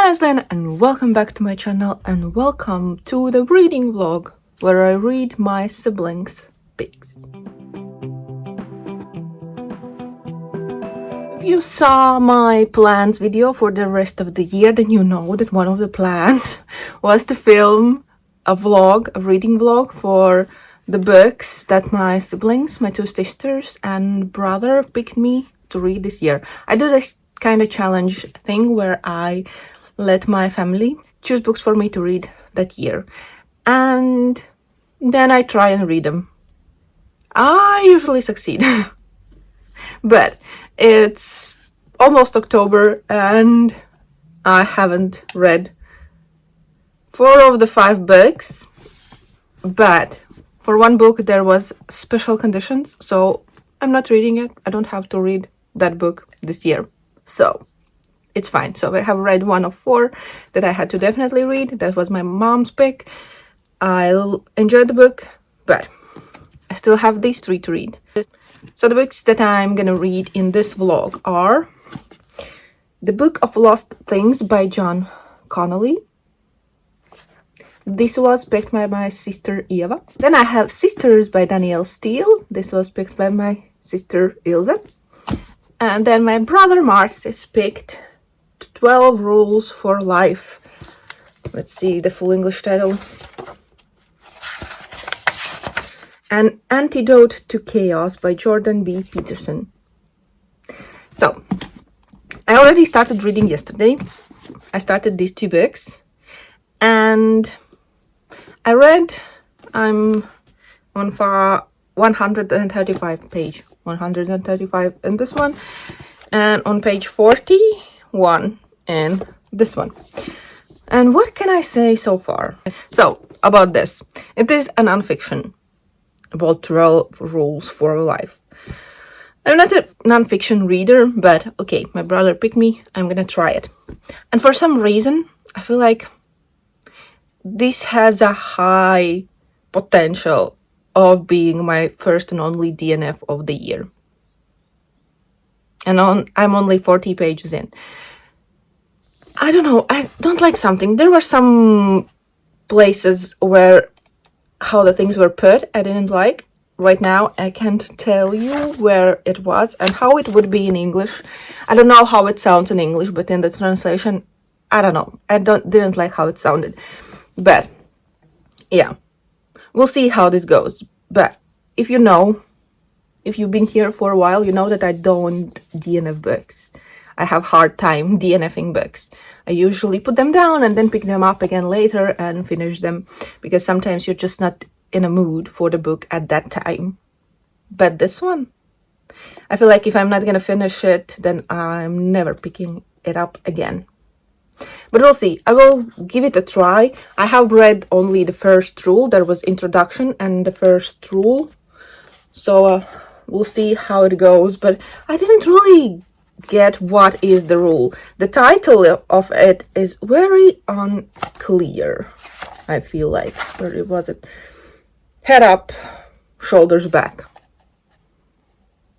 name is Liene and welcome back to my channel and welcome to the reading vlog where I read my siblings' books. If you saw my plans video for the rest of the year, then you know that one of the plans was to film a reading vlog for the books that my siblings, my two sisters and brother picked me to read this year. I do this kind of challenge thing where I let my family choose books for me to read that year, and then I try and read them. I usually succeed but it's almost October and I haven't read 4 of the 5 books, but for one book there was special conditions, so I'm not reading it. I don't have to read that book this year, so it's fine. So I have read 1 of 4 that I had to definitely read. That was my mom's pick. I'll enjoy the book, but I still have these 3 to read. So the books that I'm gonna read in this vlog are The Book of Lost Things by John Connolly. This was picked by my sister Eva. Then I have Sisters by Danielle Steele. This was picked by my sister Ilse. And then my brother Marcis picked 12 Rules for Life. Let's see the full English title. An Antidote to Chaos by Jordan B. Peterson. So, I already started reading yesterday. I started these 2 books. And I read, I'm on 135 page. 135 in this one. And on page 41 in this one. And what can I say so far? So, about this. It is a nonfiction about 12 rules for life. I'm not a nonfiction reader, but okay, my brother picked me. I'm gonna try it. And for some reason, I feel like this has a high potential of being my first and only DNF of the year. And I'm only 40 pages in. I don't know, I don't like something. There were some places where how the things were put I didn't like. Right now I can't tell you where it was and how it would be in English. I don't know how it sounds in English, but in the translation, I don't know. I didn't like how it sounded. But yeah, we'll see how this goes. But if you know, if you've been here for a while, you know that I don't DNF books. I have hard time DNFing books. I usually put them down and then pick them up again later and finish them, because sometimes you're just not in a mood for the book at that time. But this one, I feel like if I'm not gonna finish it, then I'm never picking it up again. But we'll see. I will give it a try. I have read only the first rule. There was introduction and the first rule. So we'll see how it goes. But I didn't really get what is the rule. The title of it is very unclear. I feel like, where was it? Head up, shoulders back.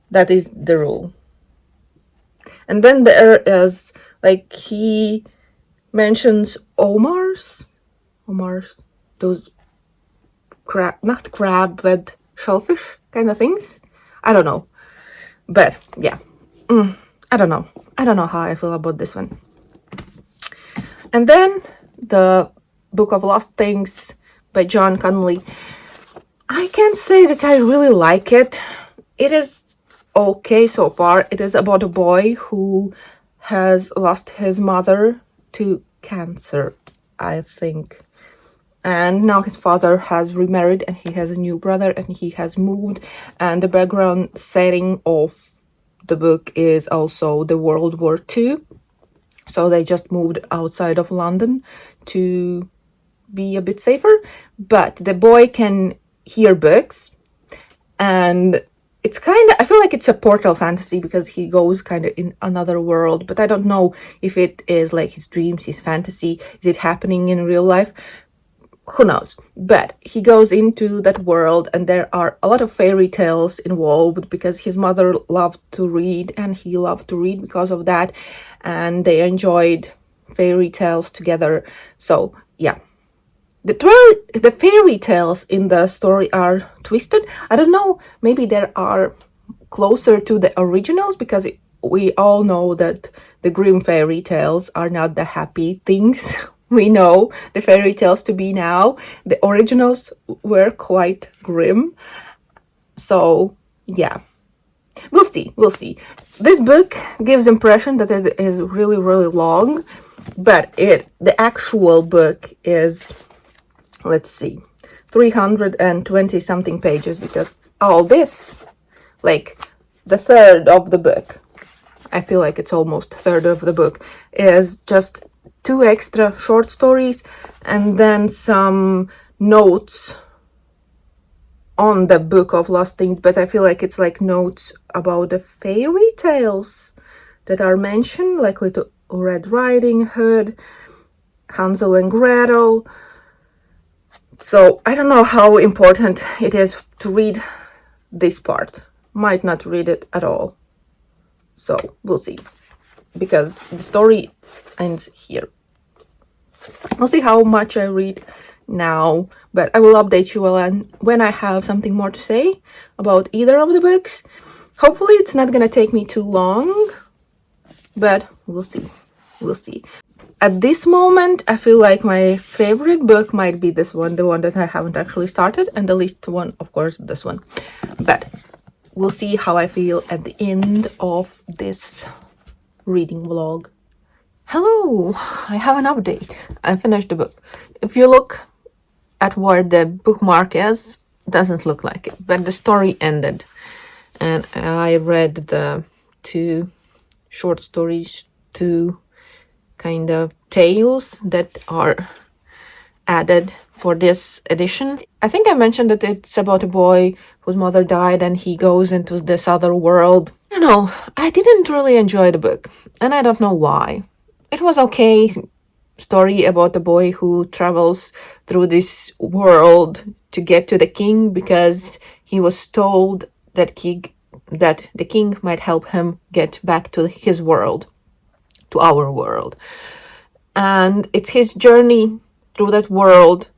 That is the rule. And then there is, like, he mentions Omars, those not crab, but shellfish kind of things. I don't know. But yeah. I don't know how I feel about this one. And then the Book of Lost Things by John Connolly. I can't say that I really like it. It is okay so far. It is about a boy who has lost his mother to cancer, I think. And now his father has remarried and he has a new brother and he has moved. And the background setting of the book is also the World War II. So they just moved outside of London to be a bit safer. But the boy can hear books. And it's kind of, I feel like it's a portal fantasy because he goes kind of in another world. But I don't know if it is like his dreams, his fantasy. Is it happening in real life? Who knows? But he goes into that world and there are a lot of fairy tales involved because his mother loved to read and he loved to read because of that. And they enjoyed fairy tales together. So yeah, the fairy tales in the story are twisted. I don't know, maybe there are closer to the originals, because we all know that the Grimm fairy tales are not the happy things we know the fairy tales to be now. The originals were quite grim. So yeah, we'll see. This book gives impression that it is really, really long, but the actual book is, let's see, 320 something pages, because all this, like the third of the book, I feel like it's almost a third of the book, is just 2 extra short stories and then some notes on the book of Lost Things, but I feel like it's like notes about the fairy tales that are mentioned, like Little Red Riding Hood, Hansel and Gretel. So I don't know how important it is to read this part. Might not read it at all. So we'll see, because the story ends here. We'll see how much I read now, but I will update you when I have something more to say about either of the books. Hopefully it's not gonna take me too long, but we'll see. At this moment, I feel like my favorite book might be this one, the one that I haven't actually started, and the least one, of course, this one. But we'll see how I feel at the end of this reading vlog. Hello, I have an update. I finished the book. If you look at where the bookmark is, doesn't look like it, but the story ended. And I read the 2 short stories, 2 kind of tales that are added for this edition. I think I mentioned that it's about a boy whose mother died and he goes into this other world. You know, I didn't really enjoy the book, and I don't know why. It was okay story about a boy who travels through this world to get to the king, because he was told that the king might help him get back to his world, to our world. And it's his journey through that world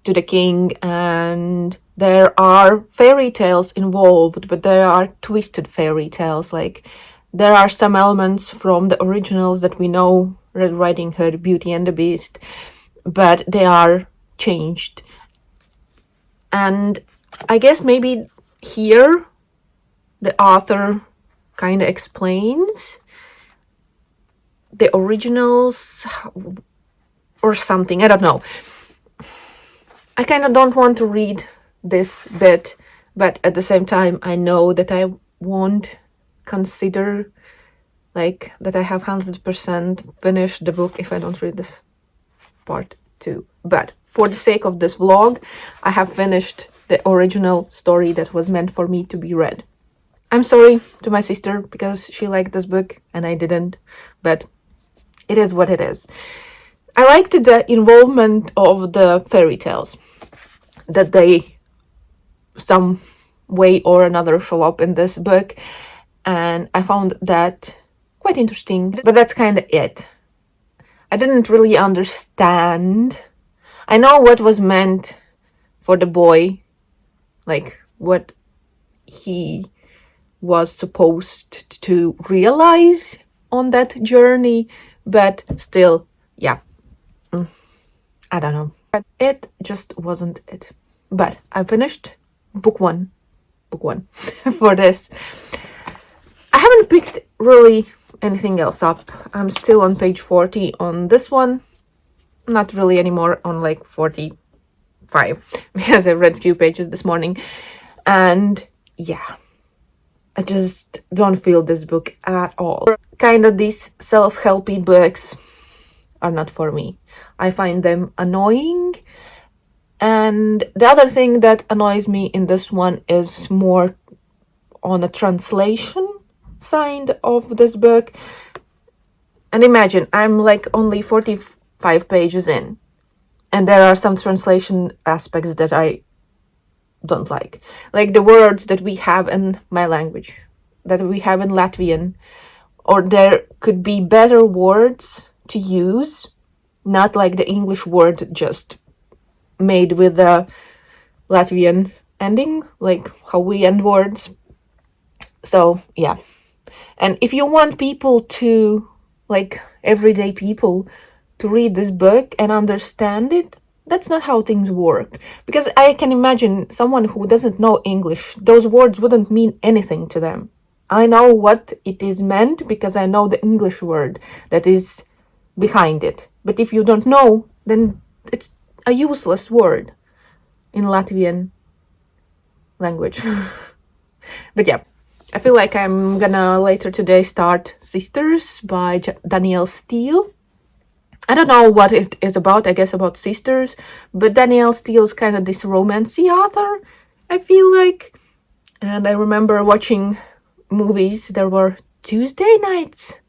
to the king, and there are fairy tales involved, but there are twisted fairy tales. Like, there are some elements from the originals that we know, Red Riding Hood, Beauty and the Beast, but they are changed. And I guess maybe here the author kind of explains the originals or something. I don't know. I kind of don't want to read this bit, but at the same time I know that I won't consider like that I have 100% finished the book if I don't read this part too. But for the sake of this vlog, I have finished the original story that was meant for me to be read. I'm sorry to my sister because she liked this book and I didn't, but it is what it is. I liked the involvement of the fairy tales, that they some way or another show up in this book, and I found that quite interesting, but that's kind of it. I didn't really understand. I know what was meant for the boy, like what he was supposed to realize on that journey, but still, yeah, I don't know. But it just wasn't it. But I finished book one for this. I haven't picked really anything else up. I'm still on page 40 on this one. Not really anymore, on like 45, because I read a few pages this morning. And yeah, I just don't feel this book at all. Kind of these self-helpy books are not for me. I find them annoying. And the other thing that annoys me in this one is more on a translation side of this book. And imagine, I'm like only 45 pages in, and there are some translation aspects that I don't like the words that we have in my language, that we have in Latvian, or there could be better words to use, not like the English word just made with the Latvian ending, like how we end words. So yeah. And if you want people to, like everyday people, to read this book and understand it, that's not how things work. Because I can imagine someone who doesn't know English, those words wouldn't mean anything to them. I know what it is meant because I know the English word that is behind it. But if you don't know, then it's a useless word in Latvian language. But yeah, I feel like I'm gonna later today start Sisters by Danielle Steele. I don't know what it is about, I guess about sisters, but Danielle Steele is kind of this romancy author, I feel like. And I remember watching movies. There were Tuesday nights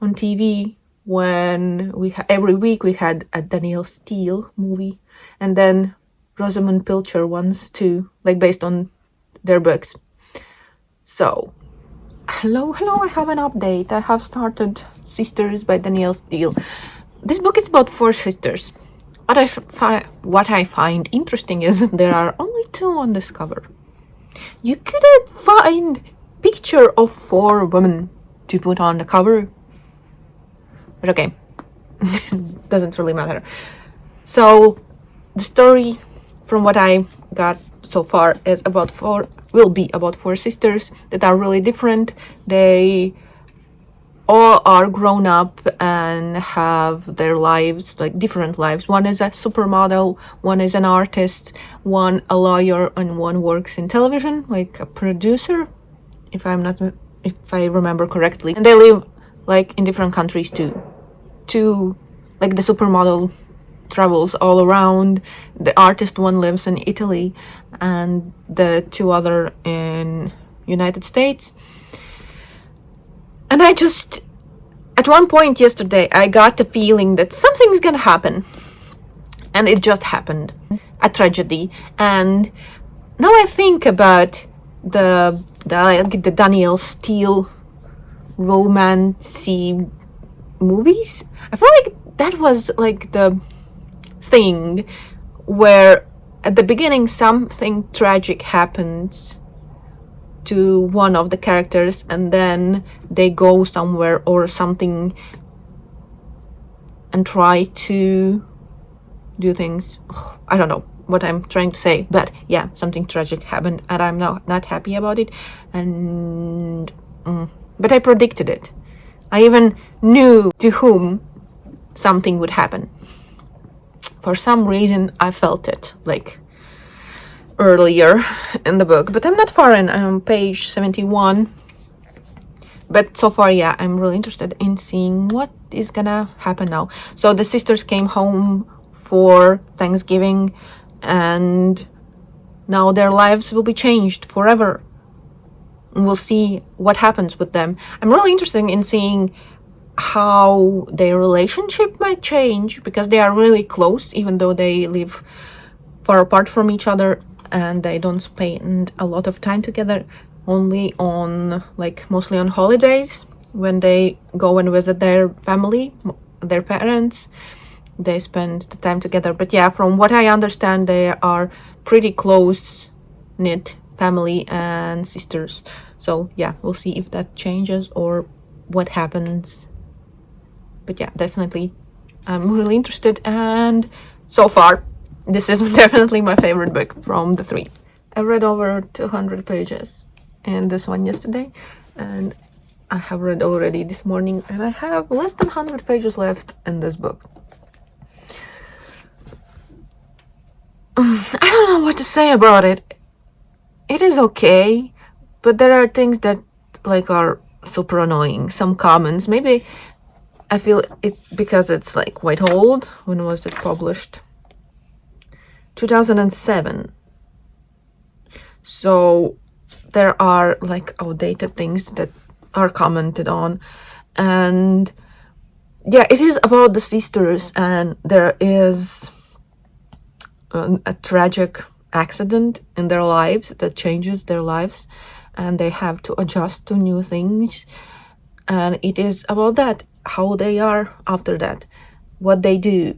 on TV when every week we had a Danielle Steele movie, and then Rosamund Pilcher ones too, like based on their books. So, hello, I have an update. I have started Sisters by Danielle Steele. This book is about 4 sisters. What I find interesting is there are only 2 on this cover. You couldn't find picture of 4 women to put on the cover. But okay, doesn't really matter. So the story, from what I got so far, will be about 4 sisters that are really different. They all are grown up and have their lives, like different lives. One is a supermodel, one is an artist, one a lawyer, and one works in television, like a producer, if I remember correctly. And they live like in different countries too. Like the supermodel travels all around, the artist one lives in Italy, and the 2 other in United States. And at one point yesterday, I got the feeling that something's gonna happen. And it just happened. A tragedy. And now I think about the Danielle Steele romancy movies. I feel like that was like the thing where at the beginning something tragic happens to one of the characters and then they go somewhere or something and try to do things. I don't know what I'm trying to say, but yeah, something tragic happened and I'm not happy about it. And but I predicted it. I even knew to whom something would happen. For some reason I felt it, like earlier in the book, but I'm not far in. I'm on page 71. But so far, yeah, I'm really interested in seeing what is gonna happen now. So the sisters came home for Thanksgiving and now their lives will be changed forever. And we'll see what happens with them. I'm really interested in seeing how their relationship might change because they are really close, even though they live far apart from each other and they don't spend a lot of time together, only on mostly on holidays when they go and visit their family, their parents. They spend the time together. But yeah, from what I understand, they are pretty close knit family and sisters. So yeah, we'll see if that changes or what happens. But yeah, definitely I'm really interested, and so far this is definitely my favorite book from the 3. I read over 200 pages in this one yesterday, and I have read already this morning, and I have less than 100 pages left in this book. I don't know what to say about it. It is okay, but there are things that are super annoying. Some comments, maybe I feel it because it's quite old. When was it published? 2007. So there are outdated things that are commented on, and yeah, it is about the sisters, and there is a tragic accident in their lives that changes their lives, and they have to adjust to new things. and it is about that, how they are after that, what they do,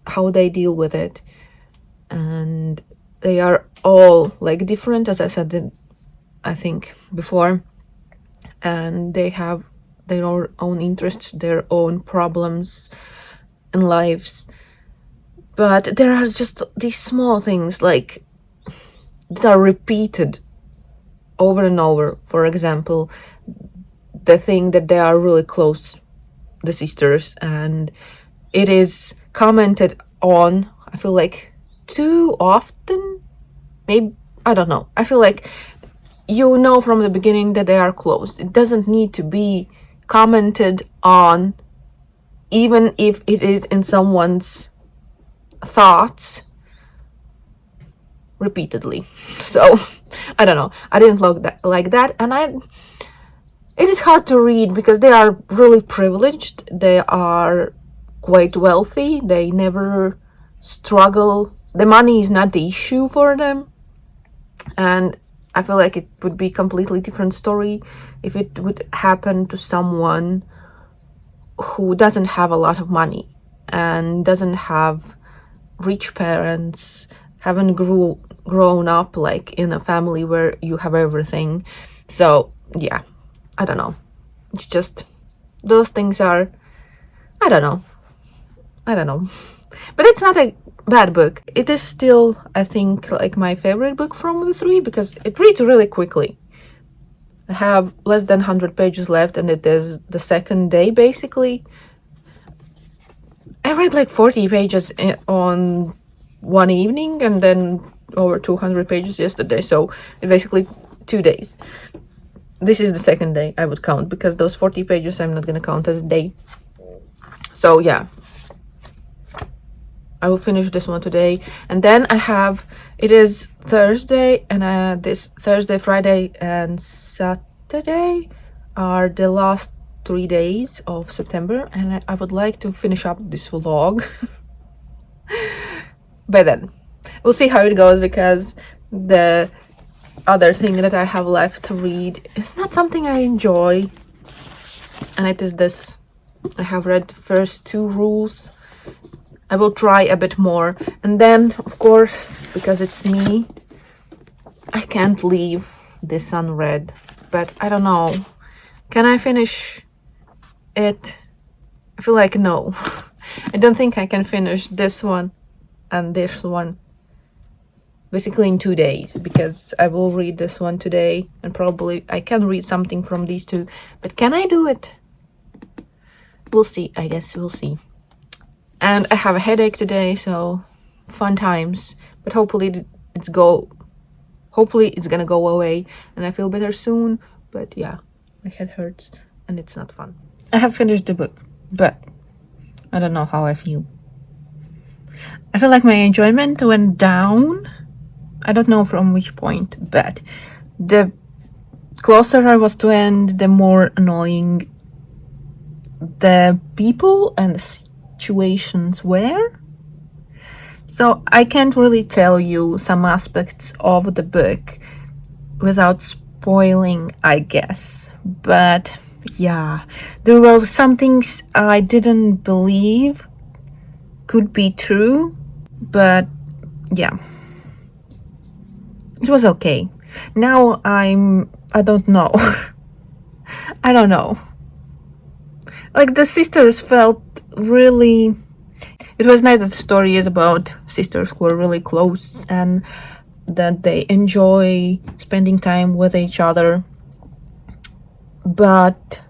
how they deal with it. And they are all like different, as I said, I think before, and they have their own interests, their own problems in lives. But there are just these small things like that are repeated over and over. For example, the thing that they are really close, the sisters, and it is commented on, I feel like, too often. Maybe, I don't know. I feel like you know from the beginning that they are close. It doesn't need to be commented on, even if it is in someone's thoughts repeatedly. So I don't know, I didn't like that, and it is hard to read because they are really privileged, they are quite wealthy, they never struggle, the money is not the issue for them. And I feel like it would be a completely different story if it would happen to someone who doesn't have a lot of money and doesn't have rich parents, haven't grown up like in a family where you have everything. So yeah, I don't know. It's just those things are, I don't know. But it's not a bad book. It is still, I think, like my favorite book from the three because it reads really quickly. I have less than 100 pages left and it is the second day basically. I read like 40 pages on one evening and then over 200 pages yesterday, so it's basically 2 days. This is the second day I would count because those 40 pages I'm not gonna count as a day. So yeah, I will finish this one today, and then it is Thursday, and this Thursday, Friday, and Saturday are the last 3 days of September, and I would like to finish up this vlog by then. We'll see how it goes because the other thing that I have left to read is not something I enjoy, and it is this. I have read the first 2 rules. I will try a bit more, and then of course, because it's me, I can't leave this unread. But I don't know, can I finish it? I feel like no. I don't think I can finish this one and this one basically in 2 days, because I will read this one today and probably I can read something from these 2, but can I do it? We'll see. I guess we'll see. And I have a headache today, so fun times, but hopefully it's gonna go away and I feel better soon. But yeah, my head hurts and it's not fun. I have finished the book, but I don't know how I feel. I feel like my enjoyment went down. I don't know from which point, but the closer I was to end, the more annoying the people and the situations were. So I can't really tell you some aspects of the book without spoiling, I guess. But yeah, there were some things I didn't believe could be true, but yeah, it was okay. Now I don't know. I don't know. Like, the sisters felt really, it was nice that the story is about sisters who are really close and that they enjoy spending time with each other, but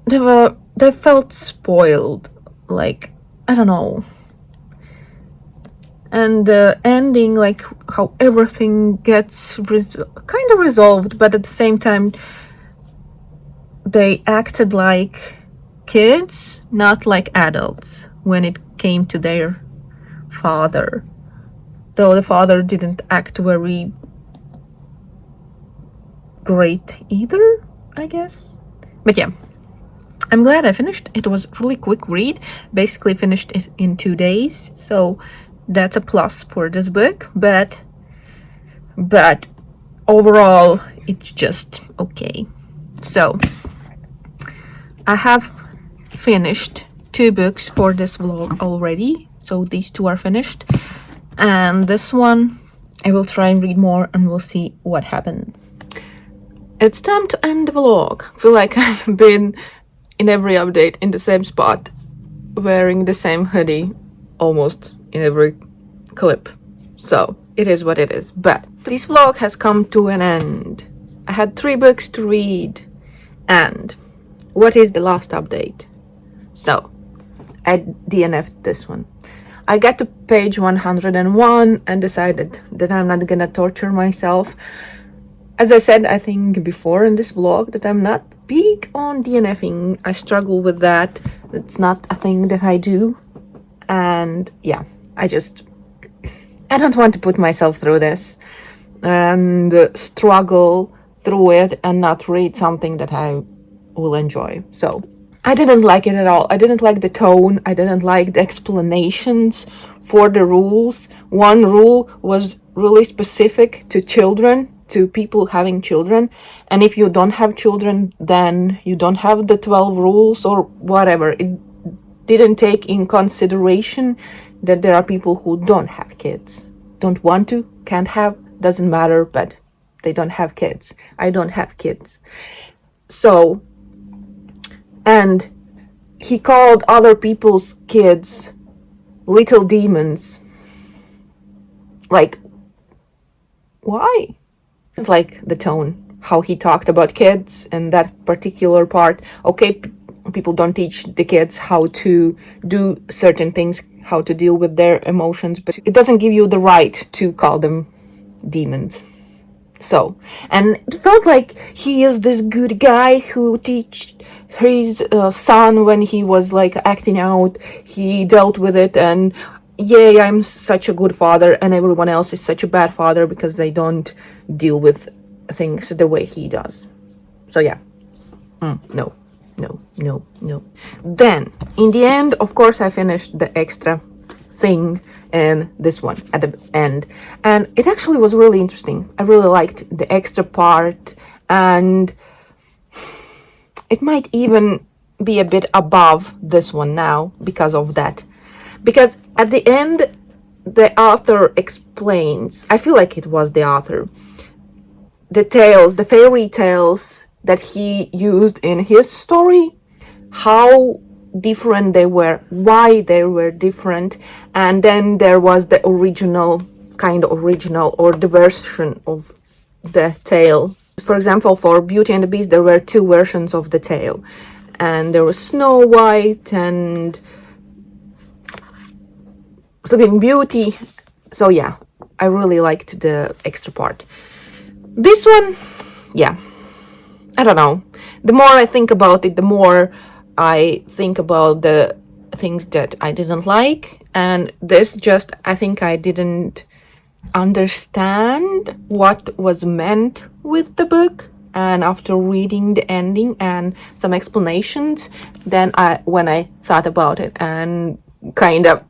they felt spoiled, like, I don't know. And the ending, like how everything gets kind of resolved, but at the same time they acted like kids, not like adults, when it came to their father. Though the father didn't act very great either, I guess. But yeah, I'm glad I finished. It was a really quick read. Basically finished it in 2 days, so that's a plus for this book. But overall, it's just okay. So I have finished 2 books for this vlog already. So these 2 are finished. And this one, I will try and read more and we'll see what happens. It's time to end the vlog. I feel like I've been in every update in the same spot, wearing the same hoodie almost in every clip. So it is what it is. But this vlog has come to an end. I had 3 books to read. And what is the last update? So I DNF'd this one. I got to page 101 and decided that I'm not gonna torture myself. As I said, I think before in this vlog, that I'm not big on DNFing. I struggle with that. It's not a thing that I do. And yeah, I don't want to put myself through this and struggle through it and not read something that I will enjoy. So I didn't like it at all. I didn't like the tone. I didn't like the explanations for the rules. One rule was really specific to children, to people having children. And if you don't have children, then you don't have the 12 rules or whatever. It didn't take in consideration that there are people who don't have kids. Don't want to, can't have, doesn't matter, but they don't have kids. I don't have kids. So, and he called other people's kids little demons. Like, why? It's like the tone, how he talked about kids and that particular part. Okay, people don't teach the kids how to do certain things, how to deal with their emotions, but it doesn't give you the right to call them demons. So, and it felt like he is this good guy who teach his son when he was like acting out. He dealt with it and yay, I'm such a good father, and everyone else is such a bad father because they don't deal with things the way he does. So yeah, no. Then in the end, of course, I finished the extra thing in this one at the end, and it actually was really interesting. I really liked the extra part, and it might even be a bit above this one now because of that. Because at the end, the author explains, I feel like it was the author, the tales, the fairy tales that he used in his story, how different they were, why they were different, and then there was the original or the version of the tale. For example, for Beauty and the Beast, there were 2 versions of the tale, and there was Snow White and Sleeping Beauty. So yeah, I really liked the extra part. This one, yeah, I don't know. The more I think about it, the more I think about the things that I didn't like. And this just, I think I didn't understand what was meant with the book. And after reading the ending and some explanations, then when I thought about it and kind of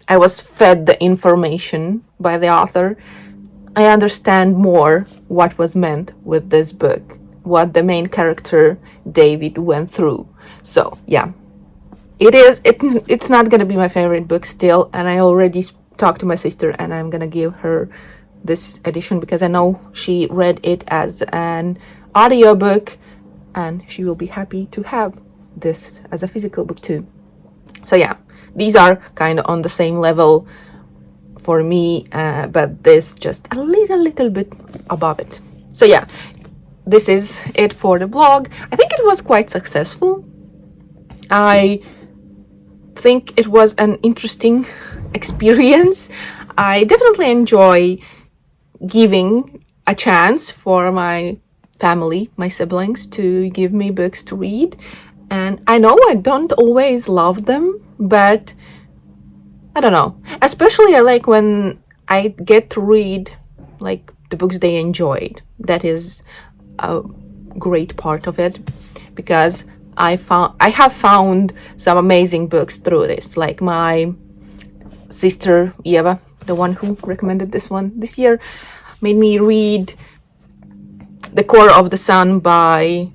I was fed the information by the author, I understand more what was meant with this book, what the main character David went through. So yeah, it's not gonna be my favorite book still, and I already talked to my sister and I'm gonna give her this edition because I know she read it as an audiobook and she will be happy to have this as a physical book too. So yeah, these are kind of on the same level for me, but this just a little bit above it. So yeah, this is it for the vlog. I think it was quite successful. I think it was an interesting experience. I definitely enjoy giving a chance for my family, my siblings, to give me books to read. And I know I don't always love them, but I don't know. Especially I like when I get to read like the books they enjoyed. That is a great part of it, because I have found some amazing books through this. Like my sister Eva, the one who recommended this one this year, made me read The Core of the Sun by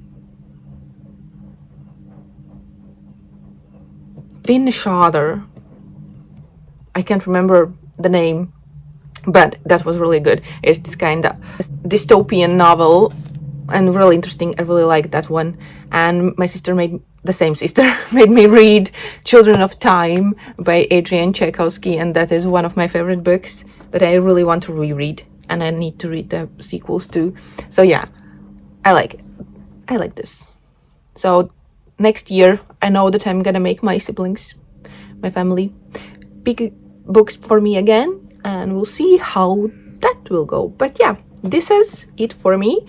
Shader. I can't remember the name, but that was really good. It's kind of dystopian novel and really interesting. I really liked that one. And my sister made me read Children of Time by Adrian Tchaikovsky, and that is one of my favorite books that I really want to reread, and I need to read the sequels too. So yeah, I like it. I like this. So next year, I know that I'm gonna make my siblings, my family, pick books for me again, and we'll see how that will go. But yeah, this is it for me.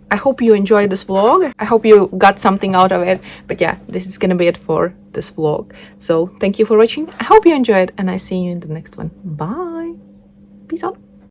I hope you enjoyed this vlog. I hope you got something out of it. But yeah, this is gonna be it for this vlog. So thank you for watching. I hope you enjoyed, and I see you in the next one. Bye. Peace out.